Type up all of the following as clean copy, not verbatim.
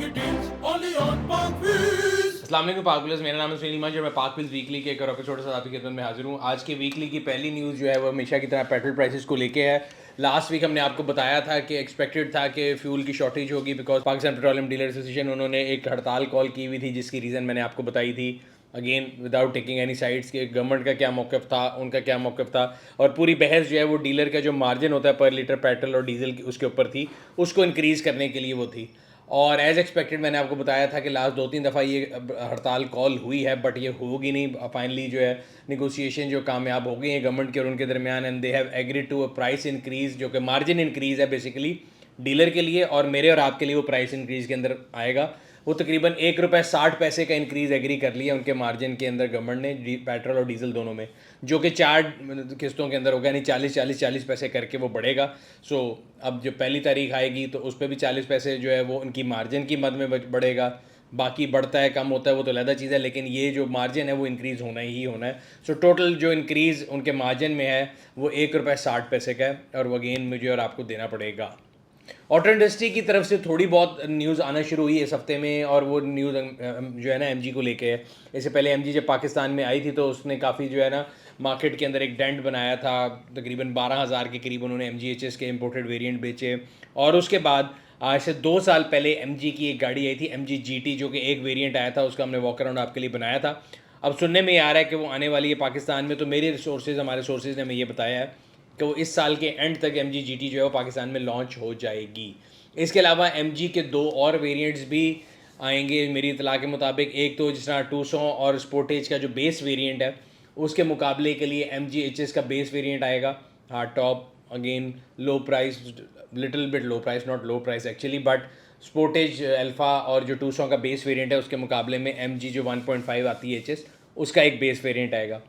अस्सलाम वालेकुम पाक व्यूअर्स, मेरा नाम है सुनील मांझी और मैं पाक व्यूअर्स वीकली के एक और एपिसोड के साथ आपकी खिदमत में हाजिर हूँ। आज के वीकली की पहली न्यूज़ जो है वो हमेशा की तरह पेट्रोल प्राइसेस को लेके है। लास्ट वीक हमने आपको बताया था कि एक्सपेक्टेड था कि फ्यूल की शॉर्टेज होगी because Pakistan petroleum dealer association उन्होंने एक हड़ताल कॉल की हुई थी जिसकी रीज़न मैंने आपको बताई थी। Again without taking any sides के गवर्नमेंट का क्या मौक़िफ़ था, उनका क्या मौक़िफ़ था, और पूरी बहस जो है वो डीलर का जो मार्जिन होता है पर लीटर पेट्रोल और डीजल की उसके ऊपर थी, उसको इंक्रीज़ करने के लिए वो थी। और एज़ एक्सपेक्टेड मैंने आपको बताया था कि लास्ट 2-3 दफ़ा ये हड़ताल कॉल हुई है बट ये होगी नहीं। फाइनली जो है नेगोशिएशन जो कामयाब हो गई है गवर्नमेंट के और उनके दरमियान, and they have agreed to a price increase जो कि मार्जिन इंक्रीज़ है बेसिकली डीलर के लिए, और मेरे और आपके लिए वो प्राइस इंक्रीज़ के अंदर आएगा। वो तकरीबन ₹1.60 का इंक्रीज़ एग्री कर लिया उनके मार्जिन के अंदर गवर्नमेंट ने पेट्रोल और डीजल दोनों में, जो कि 4 किस्तों के अंदर होगा, यानी 40 पैसे करके वो बढ़ेगा। सो अब जो पहली तारीख आएगी तो उस पर भी 40 पैसे जो है वो उनकी मार्जिन की मद में बढ़ेगा। बाकी बढ़ता है कम होता है वो तो अलग चीज़ है, लेकिन ये जो मार्जिन है वो इंक्रीज़ होना ही होना है। सो टोटल जो इंक्रीज़ उनके मार्जिन में है वो ₹1.60 का है, और वो अगेन मुझे और आपको देना पड़ेगा। ऑटो इंडस्ट्री की तरफ से थोड़ी बहुत न्यूज़ आना शुरू हुई इस हफ्ते में, और वो न्यूज़ जो है ना एमजी को लेके है। इससे पहले एमजी जब पाकिस्तान में आई थी तो उसने काफ़ी जो है ना मार्केट के अंदर एक डेंट बनाया था। तकरीबन 12,000 के करीब उन्होंने MGHS के इम्पोर्टेड वेरिएंट बेचे, और उसके बाद आज से 2 साल पहले एमजी की एक गाड़ी आई थी MG GT, जो कि एक वेरिएंट आया था, उसका हमने वॉक अराउंड आपके लिए बनाया था। अब सुनने में आ रहा है कि वो आने वाली है पाकिस्तान में, तो मेरे सोर्सेज हमारे सोर्सेज ने हमें ये बताया है कि वो इस साल के एंड तक MG GT जो है वो पाकिस्तान में लॉन्च हो जाएगी। इसके अलावा MG के 2 और वेरिएंट्स भी आएंगे मेरी इतला के मुताबिक। एक तो जिस तरह 200 और स्पोर्टेज का जो बेस वेरिएंट है उसके मुकाबले के लिए MGHS का बेस वेरिएंट आएगा, hard top, again low price, little bit low price, not low price actually, but Sportage alpha और जो 200 का बेस वेरिएंट है उसके मुकाबले में MG जो 1.5 आती है HS, उसका एक बेस वेरिएंट आएगा।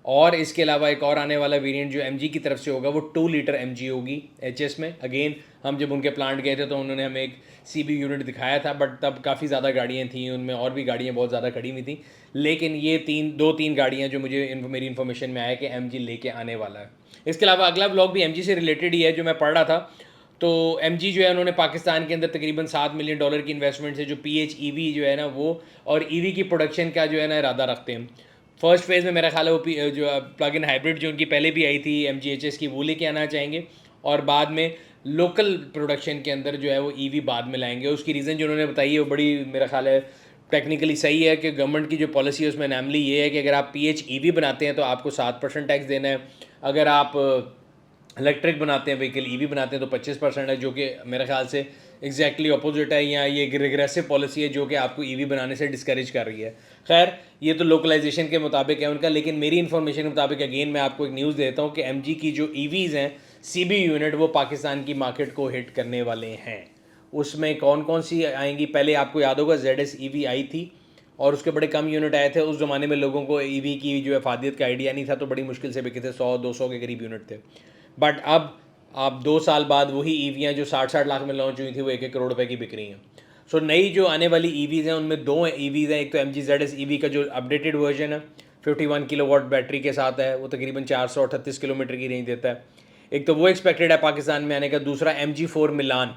और इसके अलावा एक और आने वाला वेरिएंट जो MG की तरफ से होगा वो 2 लीटर MG होगी HS में। अगेन हम जब उनके प्लांट गए थे तो उन्होंने हमें एक CB यूनिट दिखाया था, बट तब काफ़ी ज़्यादा गाड़ियाँ थी उनमें, और भी गाड़ियाँ बहुत ज़्यादा खड़ी हुई थी, लेकिन ये 3 गाड़ियाँ जो मुझे मेरी इन्फॉर्मेशन में आया कि MG लेके आने वाला है। इसके अलावा अगला ब्लॉग भी MG से रिलेटेड ही है जो मैं पढ़ रहा था। तो MG जो है उन्होंने पाकिस्तान के अंदर तकरीबन $7 मिलियन की इन्वेस्टमेंट से जो PHEV जो है ना वो, और EV की प्रोडक्शन का जो है ना इरादा रखते हैं। फर्स्ट फेज़ में मेरा ख्याल है वो जो प्लग इन हाइब्रिड जो उनकी पहले भी आई थी MGHS की, वो लेके आना चाहेंगे, और बाद में लोकल प्रोडक्शन के अंदर जो है वो EV बाद में लाएंगे। उसकी रीज़न जो उन्होंने बताई है वो बड़ी मेरा ख्याल है टेक्निकली सही है कि गवर्नमेंट की जो पॉलिसी है उसमें नैमली ये है कि अगर आप PHEV बनाते हैं तो आपको 7% टैक्स देना है, अगर आप इलेक्ट्रिक बनाते हैं व्हीकल EV बनाते हैं तो 25% है, जो कि मेरे ख्याल से एग्जैक्टली अपोजिट है, या ये रिग्रेसिव पॉलिसी है जो कि आपको EV बनाने से डिस्करेज कर रही है। खैर ये तो लोकलाइजेशन के मुताबिक है उनका, लेकिन मेरी इन्फॉर्मेशन के मुताबिक अगेन मैं आपको एक न्यूज़ देता हूँ कि MG की जो EVs हैं CB यूनिट वो पाकिस्तान की मार्केट को हिट करने वाले हैं। उसमें कौन कौन सी आएंगी, पहले आपको याद होगा ZS EV आई थी और उसके बड़े कम यूनिट आए थे। उस ज़माने में लोगों को EV की जो अफादियत का आइडिया नहीं था, तो बड़ी मुश्किल से बिके थे, 100-200 के करीब यूनिट थे। बट अब आप 2 साल बाद वही ईवियाँ जो 60-60 लाख में लॉन्च हुई थी वो 1-1 करोड़ रुपए की बिक रही हैं। सो नई जो आने वाली EVs हैं उनमें 2 EVs हैं। एक तो MG ZS EV का जो अपडेटेड वर्जन है 51 किलोवाट बैटरी के साथ है, वो तकरीबन 438 किलोमीटर की रेंज देता है। एक तो वो एक्सपेक्टेड है पाकिस्तान में आने का। दूसरा MG4 मिलान,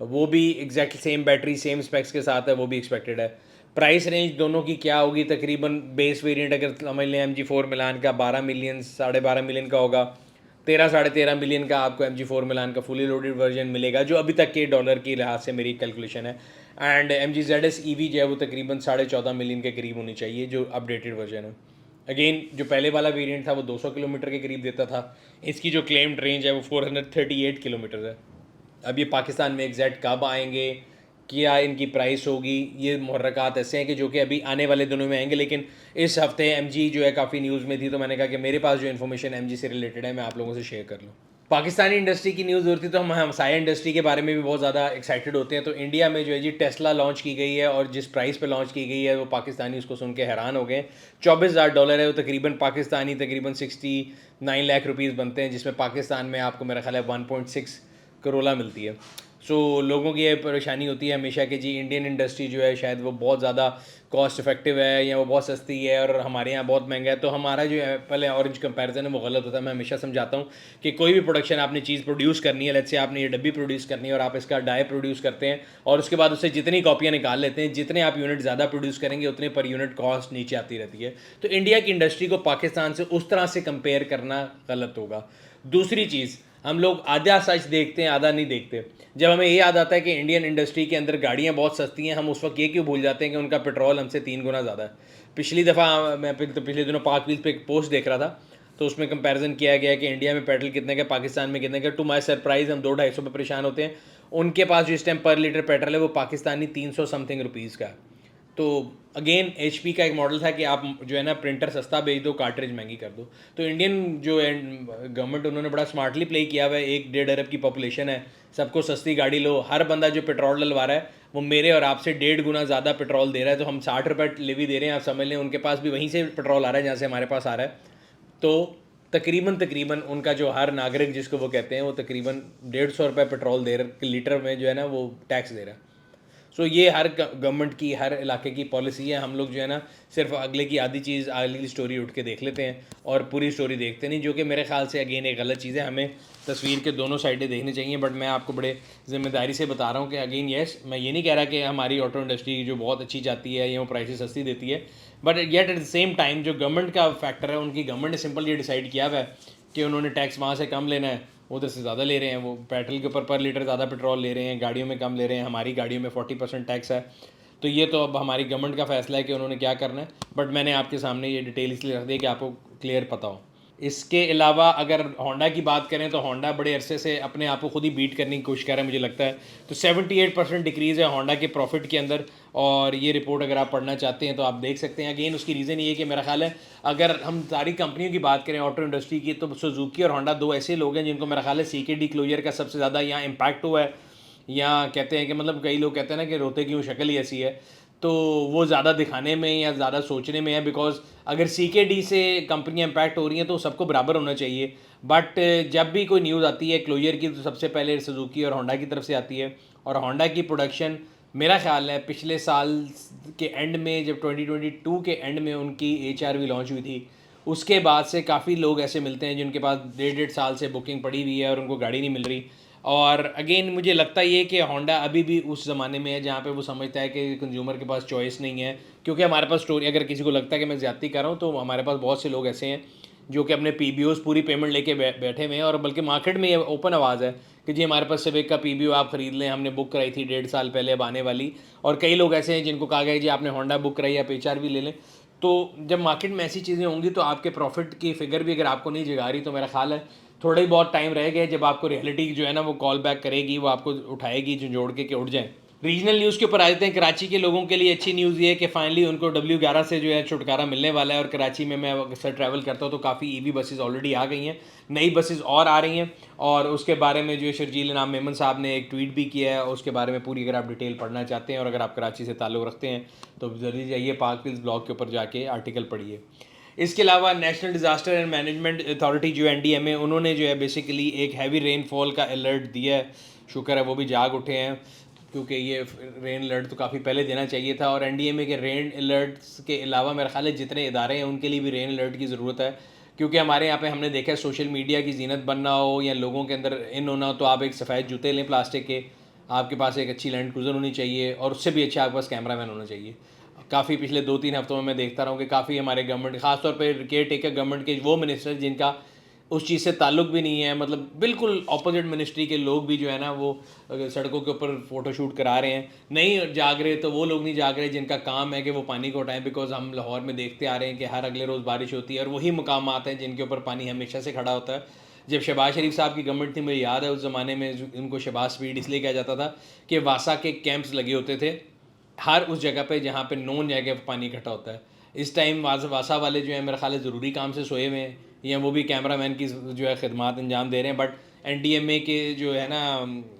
वो भी exact same battery same specs के साथ है, वो भी एक्सपेक्टेड है। प्राइस रेंज दोनों की क्या होगी, तकरीबन बेस वेरिएंट अगर समझ लें MG4 मिलान का 12 मिलियन 12.5 मिलियन का होगा, 13-13.5 मिलियन का आपको MG4 मिलान का फुली लोडेड वर्जन मिलेगा, जो अभी तक के डॉलर की लिहाज से मेरी कैलकुलेशन है। एंड MG ZS EV जो है वो तकरीबन 14.5 मिलियन के करीब होनी चाहिए जो अपडेटेड वर्जन है। अगेन जो पहले वाला वेरिएंट था वो 200 किलोमीटर के करीब देता था, इसकी जो क्लेम्ड रेंज है वो 438 किलोमीटर है। अब ये पाकिस्तान में एग्जैक्ट कब आएंगे, क्या इनकी प्राइस होगी, ये मुहर्रकात ऐसे हैं कि जो कि अभी आने वाले दिनों में आएंगे। लेकिन इस हफ्ते MG जो है काफ़ी न्यूज़ में थी, तो मैंने कहा कि मेरे पास जो इन्फॉर्मेशन MG से रिलेटेड है मैं आप लोगों से शेयर कर लूँ। पाकिस्तानी इंडस्ट्री की न्यूज़ होती तो हम हमसाया इंडस्ट्री के बारे में भी बहुत ज़्यादा एक्साइटेड होते हैं। तो इंडिया में जो है जी टेस्ला लॉन्च की गई है, और जिस प्राइस पे लॉन्च की गई है वो पाकिस्तानी उसको सुन के हैरान हो गए। $24,000 है वो, तकरीबन पाकिस्तानी तकरीबन 69 लाख रुपीज़ बनते हैं, जिसमें पाकिस्तान में आपको मेरा ख्याल है 1.6 करोला मिलती है। सो लोगों की ये परेशानी होती है हमेशा कि जी इंडियन इंडस्ट्री जो है शायद वो बहुत ज़्यादा कॉस्ट इफेक्टिव है या वो बहुत सस्ती है और हमारे यहाँ बहुत महंगा है। तो हमारा जो एप्पल है ऑरेंज कंपैरिजन है वो गलत होता है। मैं हमेशा समझाता हूँ कि कोई भी प्रोडक्शन आपने चीज़ प्रोड्यूस करनी है, लेट्स से आपने ये डब्बी प्रोड्यूस करनी है और आप इसका डाई प्रोड्यूस करते हैं और उसके बाद उससे जितनी कॉपियाँ निकाल लेते हैं, जितने आप यूनिट ज़्यादा प्रोड्यूस करेंगे उतने पर यूनिट कॉस्ट नीचे आती रहती है। तो इंडिया की इंडस्ट्री को पाकिस्तान से उस तरह से कंपेयर करना गलत होगा। दूसरी चीज़, हम लोग आधा सच देखते हैं आधा नहीं देखते। जब हमें ये याद आता है कि इंडियन इंडस्ट्री के अंदर गाड़ियाँ बहुत सस्ती हैं, हम उस वक्त ये क्यों भूल जाते हैं कि उनका पेट्रोल हमसे 3 गुना ज़्यादा है। पिछली दफ़ा मैं पिछले दिनों पाक व्हील्स पे एक पोस्ट देख रहा था, तो उसमें कंपैरिजन किया गया कि इंडिया में पेट्रोल कितने का, पाकिस्तान में कितने का। टू माई सरप्राइज़ हम 200-250 पे परेशान होते हैं। उनके पास जो इस टाइम पर लीटर पेट्रोल है वो पाकिस्तानी 300 समथिंग रुपीज़ का है। तो अगेन एचपी का एक मॉडल था कि आप जो है ना प्रिंटर सस्ता बेच दो, कार्ट्रिज महंगी कर दो। तो इंडियन जो है गवर्नमेंट उन्होंने बड़ा स्मार्टली प्ले किया हुआ है। 1-1.5 अरब की पॉपुलेशन है, सबको सस्ती गाड़ी लो। हर बंदा जो पेट्रोल डलवा रहा है वो मेरे और आपसे 1.5 गुना ज़्यादा पेट्रोल दे रहा है। तो हम 60 रुपये लेवी दे रहे हैं, आप समझ लें उनके पास भी वहीं से पेट्रोल आ रहा है जहाँ से हमारे पास आ रहा है। तो तकरीबन उनका जो हर नागरिक जिसको वो कहते हैं वो तकरीबन 150 रुपये पेट्रोल दे रहा लीटर में जो है ना वो टैक्स दे रहा है। सो ये हर गवर्नमेंट की हर इलाके की पॉलिसी है। हम लोग जो है ना सिर्फ अगले की आधी चीज़ अगली स्टोरी उठ के देख लेते हैं और पूरी स्टोरी देखते नहीं, जो कि मेरे ख्याल से अगेन एक गलत चीज़ है। हमें तस्वीर के दोनों साइडें देखनी चाहिए। बट मैं आपको बड़े ज़िम्मेदारी से बता रहा हूँ कि अगेन येस, मैं ये नहीं कह रहा कि हमारी ऑटो इंडस्ट्री जो बहुत अच्छी जाती है या वो प्राइसेस सस्ती देती है, but yet at the same time जो गवर्नमेंट का फैक्टर है, उनकी गवर्नमेंट ने सिंपल ये डिसाइड किया हुआ है कि उन्होंने टैक्स वहाँ से कम लेना है, उधर से ज़्यादा ले रहे हैं। वो पेट्रोल के ऊपर पर लीटर ज़्यादा पेट्रोल ले रहे हैं, गाड़ियों में कम ले रहे हैं। हमारी गाड़ियों में 40% टैक्स है। तो ये तो अब हमारी गवर्नमेंट का फैसला है कि उन्होंने क्या करना है। बट मैंने आपके सामने ये डिटेल इसलिए रख दी कि आपको क्लियर पता हो। इसके अलावा अगर होंडा की बात करें तो होंडा बड़े अरसे से अपने आप को खुद ही बीट करने की कोशिश कर रहा है मुझे लगता है। तो 78% डिक्रीज़ है होंडा के प्रॉफिट के अंदर। और ये रिपोर्ट अगर आप पढ़ना चाहते हैं तो आप देख सकते हैं। अगेन उसकी रीज़न ये है कि मेरा ख्याल है अगर हम सारी कंपनियों की बात करें ऑटो इंडस्ट्री की, तो सुजुकी और होंडा दो ऐसे लोग हैं जिनको मेरा ख्याल है CKD क्लोजर का सबसे ज़्यादा यहाँ इम्पैक्ट हुआ है। या कहते हैं कि मतलब कई लोग कहते हैं ना कि रोते क्यों, शक्ल ही ऐसी है। तो वो ज़्यादा दिखाने में या ज़्यादा सोचने में है, बिकॉज अगर CKD से कंपनियाँ इम्पैक्ट हो रही हैं तो सबको बराबर होना चाहिए। बट जब भी कोई न्यूज़ आती है क्लोजर की तो सबसे पहले सुजुकी और होंडा की तरफ से आती है। और होंडा की प्रोडक्शन मेरा ख्याल है पिछले साल के एंड में, जब 2022 के एंड में उनकी HRV लॉन्च हुई थी, उसके बाद से काफ़ी लोग ऐसे मिलते हैं जिनके पास 1.5 साल से बुकिंग पड़ी हुई है और उनको गाड़ी नहीं मिल रही। और अगेन मुझे लगता ये कि होंडा अभी भी उस ज़माने में है जहाँ पे वो समझता है कि कंज्यूमर के पास चॉइस नहीं है। क्योंकि हमारे पास स्टोरी, अगर किसी को लगता है कि मैं ज़्यादती कर रहा हूँ, तो हमारे पास बहुत से लोग ऐसे हैं जो कि अपने PBOs पूरी पेमेंट लेके बैठे हुए हैं। और बल्कि मार्केट में ये ओपन आवाज़ है कि जी हमारे पास सिविक का PBO आप ख़रीद लें, हमने बुक कराई थी 1.5 साल पहले, अब आने वाली। और कई लोग ऐसे हैं जिनको कहा गया जी आपने होंडा बुक कराई, आप HRV ले लें। तो जब मार्केट में ऐसी चीज़ें होंगी तो आपके प्रॉफिट की फिगर भी अगर आपको नहीं जगा रही, तो मेरा ख्याल है थोड़ा ही बहुत टाइम रह गया जब आपको रियलिटी जो है ना वो कॉल बैक करेगी, वो आपको उठाएगी जोड़ के उठ जाए। रीजनल न्यूज़ के ऊपर आ जाते हैं। कराची के लोगों के लिए अच्छी न्यूज़ ये है कि फाइनली उनको W11 से जो है छुटकारा मिलने वाला है। और कराची में मैं अक्सर ट्रैवल करता हूँ तो काफ़ी EV बसेस ऑलरेडी आ गई हैं, नई बसेस और आ रही हैं। और उसके बारे में जो है शर्जील इनाम मेमन साहब ने एक ट्वीट भी किया है, उसके बारे में पूरी अगर आप डिटेल पढ़ना चाहते हैं और अगर आप कराची से ताल्लुक़ रखते हैं तो जल्दी जाइए पाक व्हील्स ब्लॉग के ऊपर जाके आर्टिकल पढ़िए। इसके अलावा national disaster and management authority जो NDMA, उन्होंने जो है बेसिकली एक हैवी रेनफॉल का अलर्ट दिया है। शुक्र है वो भी जाग उठे हैं, क्योंकि ये रेन अलर्ट तो काफ़ी पहले देना चाहिए था। और NDMA के रेन अलर्ट्स के अलावा मेरे ख्याल है जितने इदारे हैं उनके लिए भी रेन अलर्ट की ज़रूरत है। क्योंकि हमारे यहाँ पे हमने देखा है सोशल मीडिया की जीनत बनना हो या लोगों के अंदर इन होना हो, तो आप एक सफ़ेद जूते लें प्लास्टिक के, आपके पास एक अच्छी लैंड क्रूज़र होनी चाहिए और उससे भी अच्छा आपके पास कैमरा मैन होना चाहिए। काफ़ी पिछले 2-3 हफ्तों में मैं देखता रहा हूँ कि काफ़ी हमारे गवर्नमेंट, ख़ासतौर पे केयर टेकर गवर्नमेंट के वो मिनिस्टर जिनका उस चीज़ से ताल्लुक़ भी नहीं है, मतलब बिल्कुल ऑपोजिट मिनिस्ट्री के लोग भी जो है ना वो सड़कों के ऊपर फ़ोटोशूट करा रहे हैं। नहीं जाग रहे तो वो लोग नहीं जाग रहे जिनका काम है कि वो पानी को उठाएं। बिकॉज हम लाहौर में देखते आ रहे हैं कि हर अगले रोज़ बारिश होती है और वही मकाम आते हैं जिनके ऊपर पानी हमेशा से खड़ा होता है। जब शहबाज शरीफ साहब की गवर्नमेंट थी, मुझे याद है उस ज़माने में उनको शहबाज स्पीड इसलिए कहा जाता था कि वासा के कैंप्स लगे होते थे हर उस जगह पे जहाँ पे नोन जगह पे पानी इकट्ठा होता है। इस टाइम वासा वाले जो है मेरे ख्याल है ज़रूरी काम से सोए हुए हैं या वो भी कैमरा मैन की जो है खिदमत अंजाम दे रहे हैं। बट NDMA के जो है ना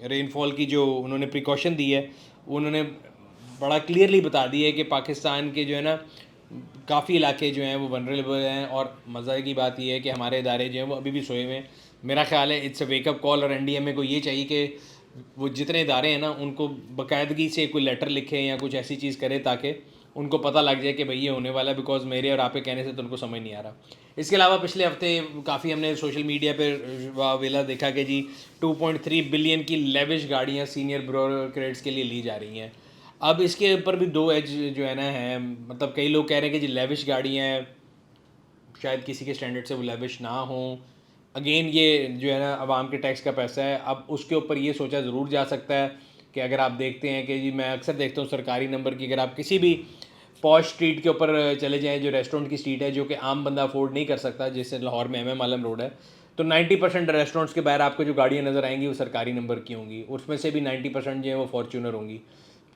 रेनफॉल की जो उन्होंने प्रिकॉशन दी है, उन्होंने बड़ा क्लियरली बता दी है कि पाकिस्तान के जो है ना काफ़ी इलाके जो हैं वो वनरेबल हैं। और मज़े की बात यह है कि हमारे इदारे जो हैं वो अभी भी सोए हुए हैं। मेरा ख्याल है इट्स अ वेकअप कॉल। और NDMA को ये चाहिए कि वो जितने इदारे हैं ना उनको बाकायदगी से कोई लेटर लिखे या कुछ ऐसी चीज़ करे ताकि उनको पता लग जाए कि भाई ये होने वाला है, बिकॉज मेरे और आपके कहने से तो उनको समझ नहीं आ रहा। इसके अलावा पिछले हफ्ते काफ़ी हमने सोशल मीडिया पर वावेला देखा कि जी 2.3 बिलियन की लेविश गाड़ियाँ सीनियर ब्यूरोक्रेट्स के लिए ली जा रही हैं। अब इसके ऊपर भी दो एज जो है ना है, मतलब कई लोग कह रहे हैं कि जी लेविश गाड़ियाँ हैं, शायद किसी के स्टैंडर्ड से वो लेविश ना हो। अगेन ये जो है ना आवाम के टैक्स का पैसा है, अब उसके ऊपर ये सोचा ज़रूर जा सकता है कि अगर आप देखते हैं कि जी मैं अक्सर देखता हूँ सरकारी नंबर की, अगर आप किसी भी पॉश स्ट्रीट के ऊपर चले जाएँ जो रेस्टोरेंट की स्ट्रीट है जो कि आम बंदा अफोर्ड नहीं कर सकता, जैसे लाहौर में MM आलम रोड है, तो 90% रेस्टोरेंट्स के बाहर आपको जो गाड़ियाँ नज़र आएंगी वो सरकारी नंबर की होंगी, उसमें से भी 90% जो है वो फॉर्चूनर होंगी।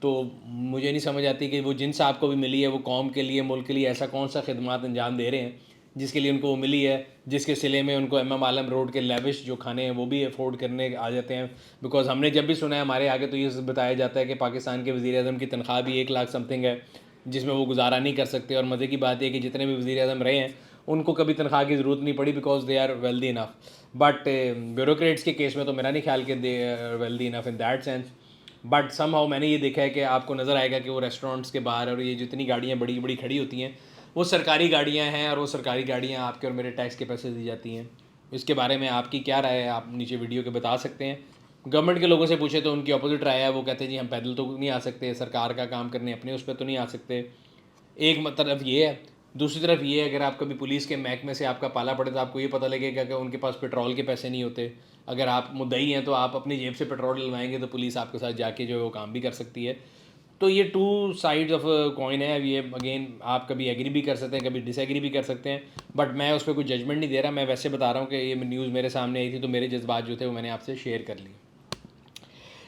तो मुझे नहीं समझ आती कि वो जिन साहब को भी मिली है वो कौम के लिए, मुल्क के लिए ऐसा कौन सा खिदमत अंजाम दे रहे हैं जिसके लिए उनको वो मिली है, जिसके सिले में उनको MM आलम रोड के लेविश जो खाने हैं वो भी अफोर्ड करने आ जाते हैं। बिकॉज हमने जब भी सुना है हमारे आगे तो ये बताया जाता है कि पाकिस्तान के वज़ीर आज़म की तनख्वाह भी 1 लाख समथिंग है, जिसमें वो गुजारा नहीं कर सकते। और मज़े की बात है कि जितने भी वज़ीर आज़म रहे हैं उनको कभी तनख्वाह की ज़रूरत नहीं पड़ी, because they are wealthy enough. But bureaucrats के केस में तो मेरा नहीं ख्याल कि they are wealthy enough in that sense. But somehow मैंने ये देखा है कि आपको नज़र आएगा कि वो रेस्टोरेंट्स के बाहर और ये जितनी गाड़ियाँ बड़ी बड़ी खड़ी होती हैं वो सरकारी गाड़ियाँ हैं, और वो सरकारी गाड़ियाँ आपके और मेरे टैक्स के पैसे दी जाती हैं। इसके बारे में आपकी क्या राय है, आप नीचे वीडियो के बता सकते हैं। गवर्नमेंट के लोगों से पूछे तो उनकी अपोजिट राय है, वो कहते हैं जी हम पैदल तो नहीं आ सकते, सरकार का काम करने अपने उस पर तो नहीं आ सकते। एक तरफ ये है, दूसरी तरफ ये है अगर आप कभी पुलिस के महकमे से आपका पाला पड़े तो आपको ये पता लगेगा कि उनके पास पेट्रोल के पैसे नहीं होते। अगर आप मुद्दई हैं तो आप अपनी जेब से पेट्रोल डलवाएंगे तो पुलिस आपके साथ जाके जो है वो काम भी कर सकती है। तो ये टू साइड्स ऑफ कॉइन है। अब ये अगेन आप कभी एग्री भी कर सकते हैं, कभी डिसएग्री भी कर सकते हैं, बट मैं उस पर कोई जजमेंट नहीं दे रहा। मैं वैसे बता रहा हूँ कि ये न्यूज़ मेरे सामने आई थी तो मेरे जज्बात जो थे वो मैंने आपसे शेयर कर लिए।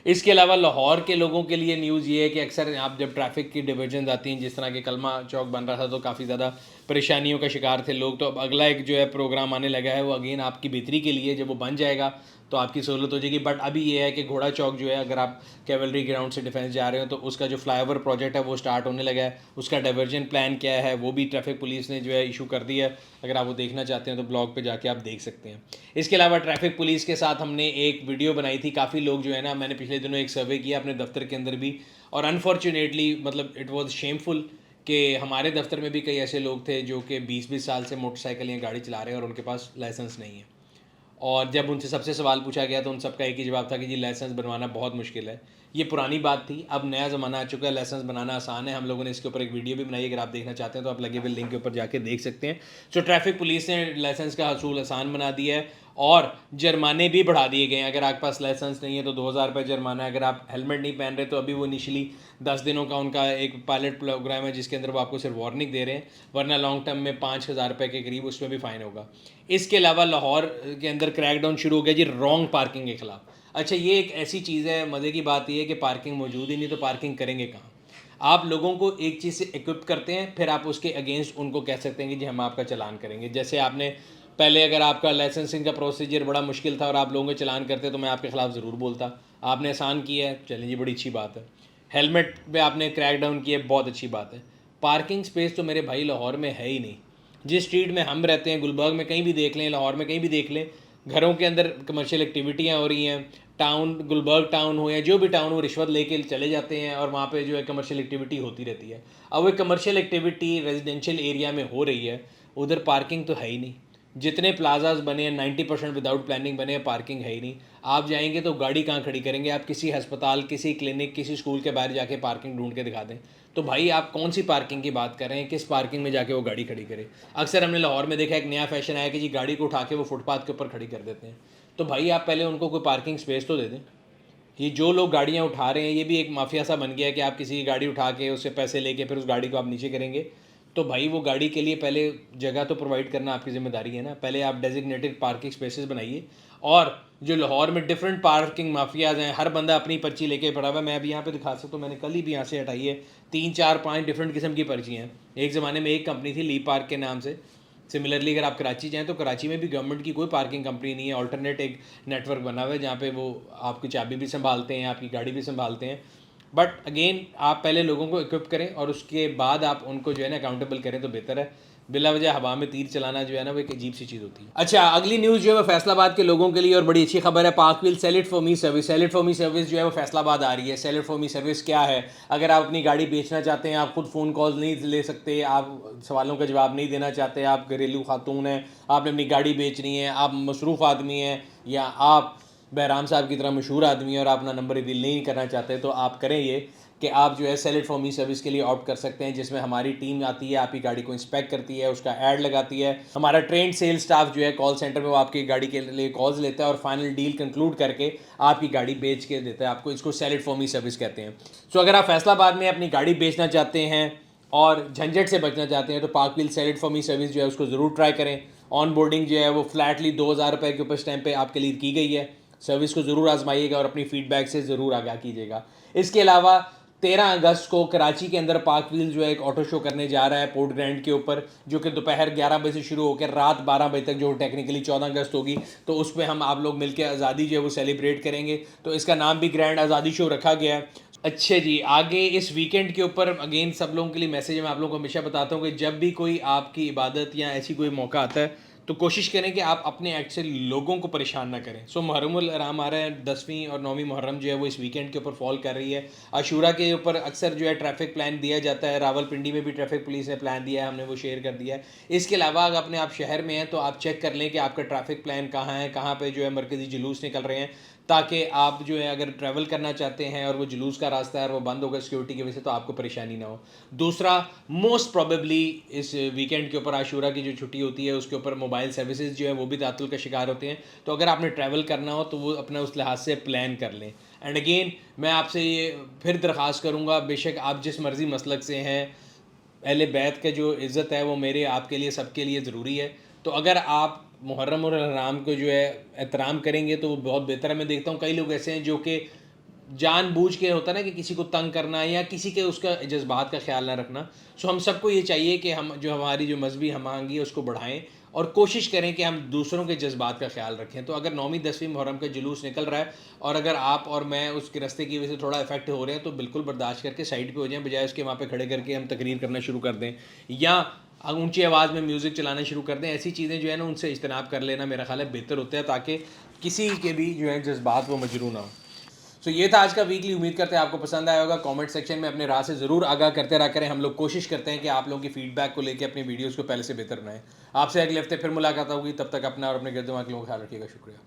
इसके अलावा लाहौर के लोगों के लिए न्यूज़ ये है कि अक्सर आप जब ट्रैफिक की डिविजन आती हैं, जिस तरह के कलमा चौक बन रहा था तो काफ़ी ज़्यादा परेशानियों का शिकार थे लोग। तो अब अगला एक जो है प्रोग्राम आने लगा है वो अगेन आपकी बेहतरी के लिए, जब वो बन जाएगा तो आपकी सहूलत हो जाएगी। बट अभी ये है कि घोड़ा चौक जो है, अगर आप कैवलरी ग्राउंड से डिफेंस जा रहे हो तो उसका जो फ्लाईओवर प्रोजेक्ट है वो स्टार्ट होने लगा है। उसका डाइवर्जन प्लान क्या है वो भी ट्रैफिक पुलिस ने जो है इशू कर दिया है। अगर आप वो देखना चाहते हैं तो ब्लॉग पे जाके आप देख सकते हैं। इसके अलावा ट्रैफिक पुलिस के साथ हमने एक वीडियो बनाई थी। काफ़ी लोग जो है ना, मैंने पिछले दिनों एक सर्वे किया अपने दफ्तर के अंदर भी, और अनफॉर्चुनेटली मतलब इट वॉज शेमफुल कि हमारे दफ्तर में भी कई ऐसे लोग थे जो कि 20-20 साल से मोटरसाइकिल या गाड़ी चला रहे हैं और उनके पास लाइसेंस नहीं है। और जब उनसे सबसे सवाल पूछा गया तो उन सबका एक ही जवाब था कि जी लाइसेंस बनवाना बहुत मुश्किल है। ये पुरानी बात थी, अब नया ज़माना आ चुका है, लाइसेंस बनाना आसान है। हम लोगों ने इसके ऊपर एक वीडियो भी बनाई, अगर आप देखना चाहते हैं तो आप लगे हुए लिंक के ऊपर जाके देख सकते हैं। सो ट्रैफिक पुलिस ने लाइसेंस का हसूल आसान बना दिया है और जुर्माने भी बढ़ा दिए गए हैं। अगर आपके पास लाइसेंस नहीं है तो 2000 रुपये जुर्माना है। अगर आप हेलमेट नहीं पहन रहे तो अभी वो इनिशली 10 दिनों का उनका एक पायलट प्रोग्राम है जिसके अंदर वो आपको सिर्फ वार्निंग दे रहे हैं, वरना लॉन्ग टर्म में 5000 रुपये के करीब उसमें भी फ़ाइन होगा। इसके अलावा लाहौर के अंदर क्रैकडाउन शुरू हो गया जी रॉन्ग पार्किंग के ख़िलाफ़। अच्छा, ये एक ऐसी चीज़ है, मज़े की बात ये है कि पार्किंग मौजूद ही नहीं तो पार्किंग करेंगे कहाँ। आप लोगों को एक चीज़ से इक्विप करते हैं, फिर आप उसके अगेंस्ट उनको कह सकते हैं कि जी हम आपका चालान करेंगे। जैसे आपने पहले अगर आपका लाइसेंसिंग का प्रोसीजर बड़ा मुश्किल था और आप लोगों को चालान करते तो मैं आपके ख़िलाफ़ ज़रूर बोलता। आपने आसान किया है, चलें जी, बड़ी अच्छी बात है। हेलमेट पे आपने क्रैक डाउन किया, बहुत अच्छी बात है। पार्किंग स्पेस तो मेरे भाई लाहौर में है ही नहीं। जिस स्ट्रीट में हम रहते हैं, गुलबर्ग में कहीं भी देख लें, लाहौर में कहीं भी देख लें, घरों के अंदर कमर्शियल एक्टिविटियाँ हो रही हैं। टाउन, गुलबर्ग टाउन हो या जो भी टाउन हो, रिश्वत लेके चले जाते हैं और वहाँ पे जो है कमर्शियल एक्टिविटी होती रहती है। अब वो कमर्शियल एक्टिविटी रेजिडेंशियल एरिया में हो रही है, उधर पार्किंग तो है ही नहीं। जितने प्लाजाज बने हैं 90% विदाउट प्लानिंग बने हैं, पार्किंग है ही नहीं। आप जाएंगे तो गाड़ी कहाँ खड़ी करेंगे? आप किसी अस्पताल, किसी क्लिनिक, किसी स्कूल के बाहर जाके पार्किंग ढूंढ के दिखा दें तो भाई आप कौन सी पार्किंग की बात कर रहे हैं? किस पार्किंग में जाके वो गाड़ी खड़ी करे? अक्सर हमने लाहौर में देखा एक नया फैशन आया कि जी गाड़ी को उठा के वो फुटपाथ के ऊपर खड़ी कर देते हैं। तो भाई आप पहले उनको कोई पार्किंग स्पेस तो दे दें। ये जो लोग गाड़ियाँ उठा रहे हैं ये भी एक माफिया सा बन गया है कि आप किसी की गाड़ी उठा के उससे पैसे लेके फिर उस गाड़ी को आप नीचे करेंगे। तो भाई वो गाड़ी के लिए पहले जगह तो प्रोवाइड करना आपकी ज़िम्मेदारी है ना। पहले आप डेजिग्नेटेड पार्किंग स्पेसेस बनाइए। और जो लाहौर में डिफरेंट पार्किंग माफियाज़ हैं, हर बंदा अपनी पर्ची लेके पड़ा हुआ है। मैं अभी यहाँ पे दिखा सकता हूँ, मैंने कल ही भी यहाँ से हटाई है। 3 4 5 डिफरेंट किस्म की पर्ची हैं। एक ज़माने में एक कंपनी थी ली पार्क के नाम से। सिमिलरली अगर आप कराची जाएँ तो कराची में भी गवर्नमेंट की कोई पार्किंग कंपनी नहीं है। अल्टरनेट एक नेटवर्क बना हुआ है जहाँ पे वो आपकी चाबी भी संभालते हैं, आपकी गाड़ी भी संभालते हैं। बट अगेन आप पहले लोगों को इक्विप करें और उसके बाद आप उनको जो है ना अकाउंटेबल करें तो बेहतर है। बिला वजह हवा में तीर चलाना जो है ना वो एक अजीब सी चीज़ होती है। अच्छा, अगली न्यूज़ जो है वो फैसलाबाद के लोगों के लिए और बड़ी अच्छी खबर है। Pak wheel sell it for me service, sell it for me service जो है वो फैसलाबाद आ रही है। Sell it for me service क्या है? अगर आप अपनी गाड़ी बेचना चाहते हैं, आप खुद फ़ोन कॉल नहीं ले सकते, आप सवालों का जवाब नहीं देना चाहते, आप घरेलू खातून हैं, आपने अपनी गाड़ी बेचनी है, आप मसरूफ़ आदमी हैं, या आप बहराम साहब की तरह मशहूर आदमी है और आप अपना नंबर रिवील नहीं करना चाहते, तो आप करें ये कि आप जो है sell it for me service के लिए ऑप्ट कर सकते हैं, जिसमें हमारी टीम आती है, आपकी गाड़ी को इंस्पेक्ट करती है, उसका ऐड लगाती है। हमारा ट्रेंड सेल स्टाफ जो है कॉल सेंटर में वो आपकी गाड़ी के लिए कॉल्स लेता है और फाइनल डील कंक्लूड करके आपकी गाड़ी बेच के देता है आपको। इसको sell it for me service कहते हैं। सो अगर आप फैसलाबाद में अपनी गाड़ी बेचना चाहते हैं और झंझट से बचना चाहते हैं तो Pak wheel sell it for me service जो है उसको ज़रूर ट्राई करें। ऑन बोर्डिंग जो है वो फ्लैटली 2000 रुपये के ऊपर स्टैम्प पे आपके लिए की गई है। सर्विस को ज़रूर आजमाइएगा और अपनी फीडबैक से ज़रूर आगाह कीजिएगा। इसके अलावा 13 अगस्त को कराची के अंदर पाक व्हील जो है एक ऑटो शो करने जा रहा है पोर्ट ग्रैंड के ऊपर, जो कि दोपहर 11 बजे से शुरू होकर रात 12 बजे तक जो टेक्निकली 14 अगस्त होगी। तो उस पर हम आप लोग मिलकर आज़ादी जो है वो सेलिब्रेट करेंगे। तो इसका नाम भी ग्रैंड आज़ादी शो रखा गया है। अच्छा जी, आगे इस वीकेंड के ऊपर अगेन सब लोगों के लिए मैसेज मैं आप लोगों को हमेशा बताता हूँ कि जब भी कोई आपकी इबादत या ऐसी कोई मौका आता है तो कोशिश करें कि आप अपने एक्ट से लोगों को परेशान ना करें। सो मुहर्रमुल हराम आ रहा है, 10वीं और 9वीं मुहर्रम जो है वो इस वीकेंड के ऊपर फॉल कर रही है। आशूरा के ऊपर अक्सर जो है ट्रैफिक प्लान दिया जाता है। रावलपिंडी में भी ट्रैफिक पुलिस ने प्लान दिया है, हमने वो शेयर कर दिया है। इसके अलावा अगर अपने आप शहर में हैं तो आप चेक कर लें कि आपका ट्रैफिक प्लान कहाँ है, कहाँ पर जो है मरकज़ी जुलूस निकल रहे हैं, ताकि आप जो है अगर ट्रैवल करना चाहते हैं और वो जुलूस का रास्ता है और वो बंद होगा सिक्योरिटी की वजह से तो आपको परेशानी ना हो। दूसरा, मोस्ट प्रोबेबली इस वीकेंड के ऊपर आशूरा की जो छुट्टी होती है उसके ऊपर मोबाइल सर्विसेज जो है वो भी तातुल का शिकार होते हैं। तो अगर आपने ट्रैवल करना हो तो वो अपना उस लिहाज से प्लान कर लें। एंड अगेन मैं आपसे ये फिर दरख्वास्त करूँगा, बेशक आप जिस मर्ज़ी मसलक से हैं, अहले बैत का जो इज़्ज़त है वो मेरे आपके लिए सबके लिए ज़रूरी है। तो अगर आप मुहर्रम और हराम को जो है एहतराम करेंगे तो वो बहुत बेहतर है। मैं देखता हूँ कई लोग ऐसे हैं जो कि जानबूझ के होता है ना कि किसी को तंग करना या किसी के उसका जज्बात का ख्याल ना रखना। सो हम सबको ये चाहिए कि हम जो हमारी जो मजहबी हम आएंगी है उसको बढ़ाएं और कोशिश करें कि हम दूसरों के जज्बात का ख्याल रखें। तो अगर 9वीं 10वीं मुहर्रम का जुलूस निकल रहा है और अगर आप और मैं उसके रास्ते की वजह से थोड़ा इफेक्ट हो रहे हैं तो बिल्कुल बर्दाश्त करके साइड पे हो जाएं, बजाय उसके वहाँ पे खड़े करके हम तकरीर करना शुरू कर दें या ऊंची आवाज़ में म्यूज़िक चलाना शुरू कर दें। ऐसी चीज़ें जो है ना उनसे इज्तनाब कर लेना मेरा ख्याल है बेहतर होता है, ताकि किसी के भी जो है जज्बात वो मजरू ना हो। सो ये था आज का वीकली। उम्मीद करते हैं आपको पसंद आया होगा। कमेंट सेक्शन में अपने राय से ज़रूर आगाह करते रहा करें। हम लोग कोशिश करते हैं कि आप लोगों की फीडबैक को लेकर अपनी वीडियोस को पहले से बेहतर बनाएं। आपसे अगले हफ्ते फिर मुलाकात होगी, तब तक अपना और अपने गिरद के लोगों का ख्याल रखिएगा। शुक्रिया।